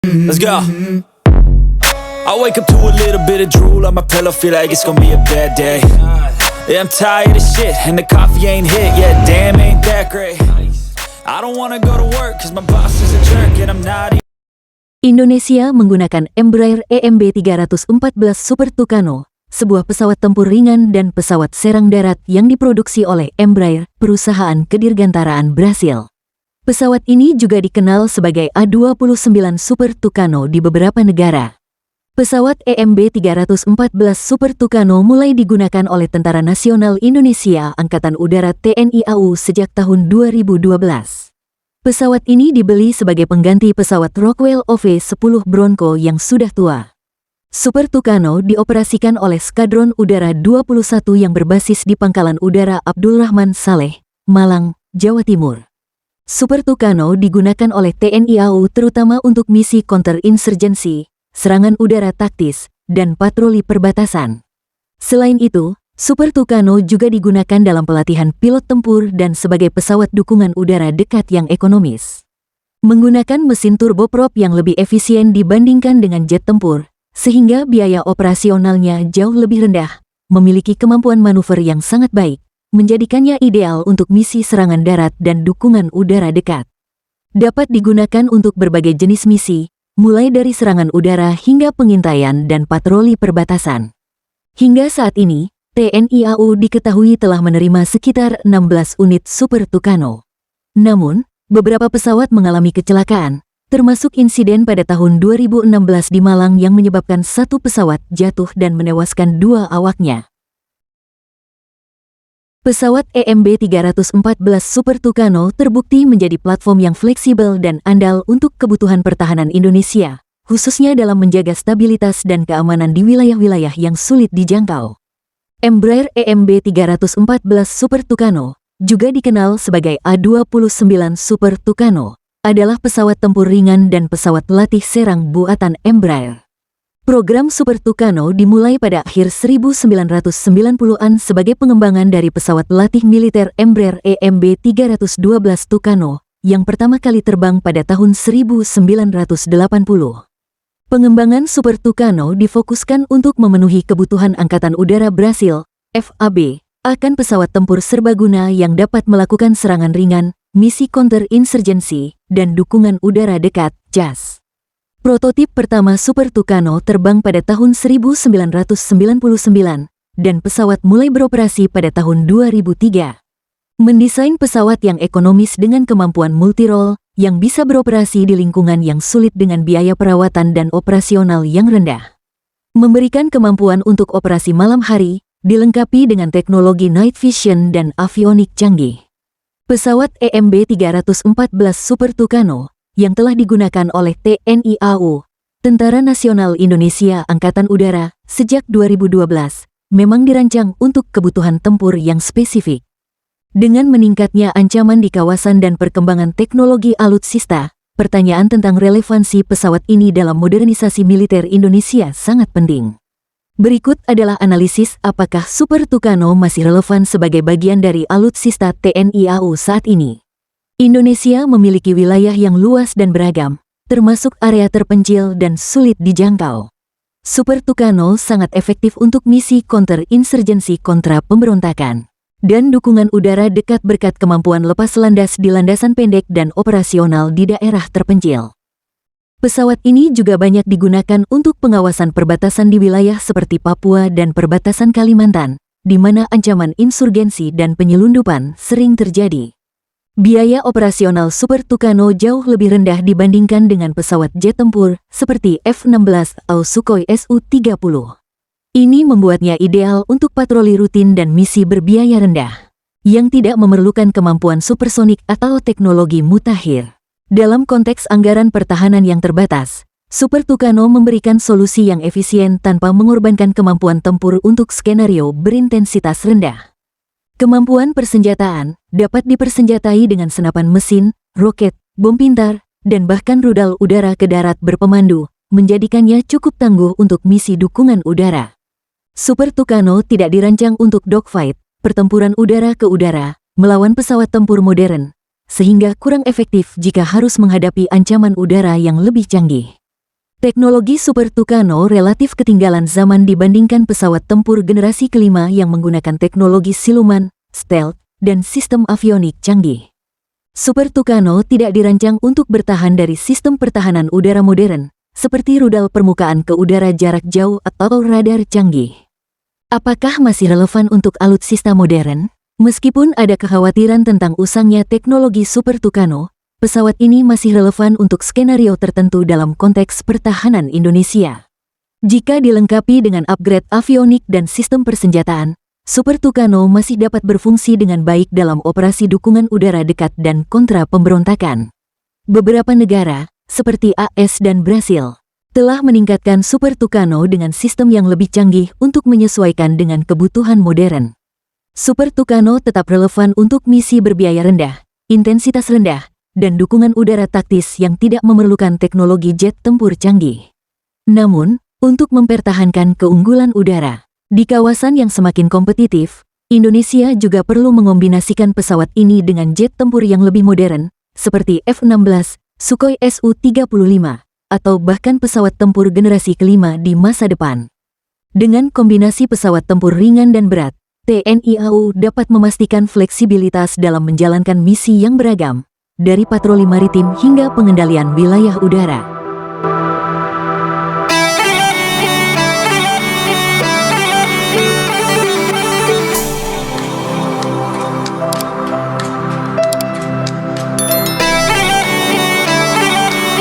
Let's go. I wake up to a little bit of drool on my pillow, feel like it's gonna be a bad day. Yeah, I'm tired of shit, and the coffee ain't hit yet, damn, ain't that great. I don't wanna go to work, cause my boss is a jerk, and I'm not even... Indonesia menggunakan Embraer EMB 314 Super Tucano, sebuah pesawat tempur ringan dan pesawat serang darat yang diproduksi oleh Embraer, perusahaan kedirgantaraan Brasil. Pesawat ini juga dikenal sebagai A29 Super Tucano di beberapa negara. Pesawat EMB 314 Super Tucano mulai digunakan oleh Tentara Nasional Indonesia Angkatan Udara TNI AU sejak tahun 2012. Pesawat ini dibeli sebagai pengganti pesawat Rockwell OV-10 Bronco yang sudah tua. Super Tucano dioperasikan oleh Skadron Udara 21 yang berbasis di Pangkalan Udara Abdul Rahman Saleh, Malang, Jawa Timur. Super Tucano digunakan oleh TNI AU terutama untuk misi counterinsurgency, serangan udara taktis, dan patroli perbatasan. Selain itu, Super Tucano juga digunakan dalam pelatihan pilot tempur dan sebagai pesawat dukungan udara dekat yang ekonomis. Menggunakan mesin turboprop yang lebih efisien dibandingkan dengan jet tempur, sehingga biaya operasionalnya jauh lebih rendah, memiliki kemampuan manuver yang sangat baik, menjadikannya ideal untuk misi serangan darat dan dukungan udara dekat. Dapat digunakan untuk berbagai jenis misi, mulai dari serangan udara hingga pengintaian dan patroli perbatasan. Hingga saat ini, TNI AU diketahui telah menerima sekitar 16 unit Super Tucano. Namun, beberapa pesawat mengalami kecelakaan, termasuk insiden pada tahun 2016 di Malang yang menyebabkan satu pesawat jatuh dan menewaskan 2 awaknya. Pesawat EMB 314 Super Tucano terbukti menjadi platform yang fleksibel dan andal untuk kebutuhan pertahanan Indonesia, khususnya dalam menjaga stabilitas dan keamanan di wilayah-wilayah yang sulit dijangkau. Embraer EMB 314 Super Tucano, juga dikenal sebagai A29 Super Tucano, adalah pesawat tempur ringan dan pesawat latih serang buatan Embraer. Program Super Tucano dimulai pada akhir 1990-an sebagai pengembangan dari pesawat latih militer Embraer EMB 312 Tucano, yang pertama kali terbang pada tahun 1980. Pengembangan Super Tucano difokuskan untuk memenuhi kebutuhan Angkatan Udara Brasil, FAB, akan pesawat tempur serbaguna yang dapat melakukan serangan ringan, misi counterinsurgency, dan dukungan udara dekat, JAS. Prototip pertama Super Tucano terbang pada tahun 1999, dan pesawat mulai beroperasi pada tahun 2003. Mendesain pesawat yang ekonomis dengan kemampuan multirole, yang bisa beroperasi di lingkungan yang sulit dengan biaya perawatan dan operasional yang rendah. Memberikan kemampuan untuk operasi malam hari, dilengkapi dengan teknologi night vision dan avionik canggih. Pesawat EMB 314 Super Tucano, yang telah digunakan oleh TNI AU, Tentara Nasional Indonesia Angkatan Udara, sejak 2012, memang dirancang untuk kebutuhan tempur yang spesifik. Dengan meningkatnya ancaman di kawasan dan perkembangan teknologi alutsista, pertanyaan tentang relevansi pesawat ini dalam modernisasi militer Indonesia sangat penting. Berikut adalah analisis apakah Super Tucano masih relevan sebagai bagian dari alutsista TNI AU saat ini. Indonesia memiliki wilayah yang luas dan beragam, termasuk area terpencil dan sulit dijangkau. Super Tucano sangat efektif untuk misi counterinsurgency kontra pemberontakan, dan dukungan udara dekat berkat kemampuan lepas landas di landasan pendek dan operasional di daerah terpencil. Pesawat ini juga banyak digunakan untuk pengawasan perbatasan di wilayah seperti Papua dan perbatasan Kalimantan, di mana ancaman insurgensi dan penyelundupan sering terjadi. Biaya operasional Super Tucano jauh lebih rendah dibandingkan dengan pesawat jet tempur seperti F-16 atau Sukhoi Su-30. Ini membuatnya ideal untuk patroli rutin dan misi berbiaya rendah, yang tidak memerlukan kemampuan supersonik atau teknologi mutakhir. Dalam konteks anggaran pertahanan yang terbatas, Super Tucano memberikan solusi yang efisien tanpa mengorbankan kemampuan tempur untuk skenario berintensitas rendah. Kemampuan persenjataan dapat dipersenjatai dengan senapan mesin, roket, bom pintar, dan bahkan rudal udara ke darat berpemandu, menjadikannya cukup tangguh untuk misi dukungan udara. Super Tucano tidak dirancang untuk dogfight, pertempuran udara ke udara, melawan pesawat tempur modern, sehingga kurang efektif jika harus menghadapi ancaman udara yang lebih canggih. Teknologi Super Tucano relatif ketinggalan zaman dibandingkan pesawat tempur generasi kelima yang menggunakan teknologi siluman, stealth, dan sistem avionik canggih. Super Tucano tidak dirancang untuk bertahan dari sistem pertahanan udara modern, seperti rudal permukaan ke udara jarak jauh atau radar canggih. Apakah masih relevan untuk alutsista modern? Meskipun ada kekhawatiran tentang usangnya teknologi Super Tucano, pesawat ini masih relevan untuk skenario tertentu dalam konteks pertahanan Indonesia. Jika dilengkapi dengan upgrade avionik dan sistem persenjataan, Super Tucano masih dapat berfungsi dengan baik dalam operasi dukungan udara dekat dan kontra pemberontakan. Beberapa negara, seperti AS dan Brasil, telah meningkatkan Super Tucano dengan sistem yang lebih canggih untuk menyesuaikan dengan kebutuhan modern. Super Tucano tetap relevan untuk misi berbiaya rendah, intensitas rendah, dan dukungan udara taktis yang tidak memerlukan teknologi jet tempur canggih. Namun, untuk mempertahankan keunggulan udara di kawasan yang semakin kompetitif, Indonesia juga perlu mengombinasikan pesawat ini dengan jet tempur yang lebih modern, seperti F-16, Sukhoi Su-35, atau bahkan pesawat tempur generasi kelima di masa depan. Dengan kombinasi pesawat tempur ringan dan berat, TNI AU dapat memastikan fleksibilitas dalam menjalankan misi yang beragam, dari patroli maritim hingga pengendalian wilayah udara.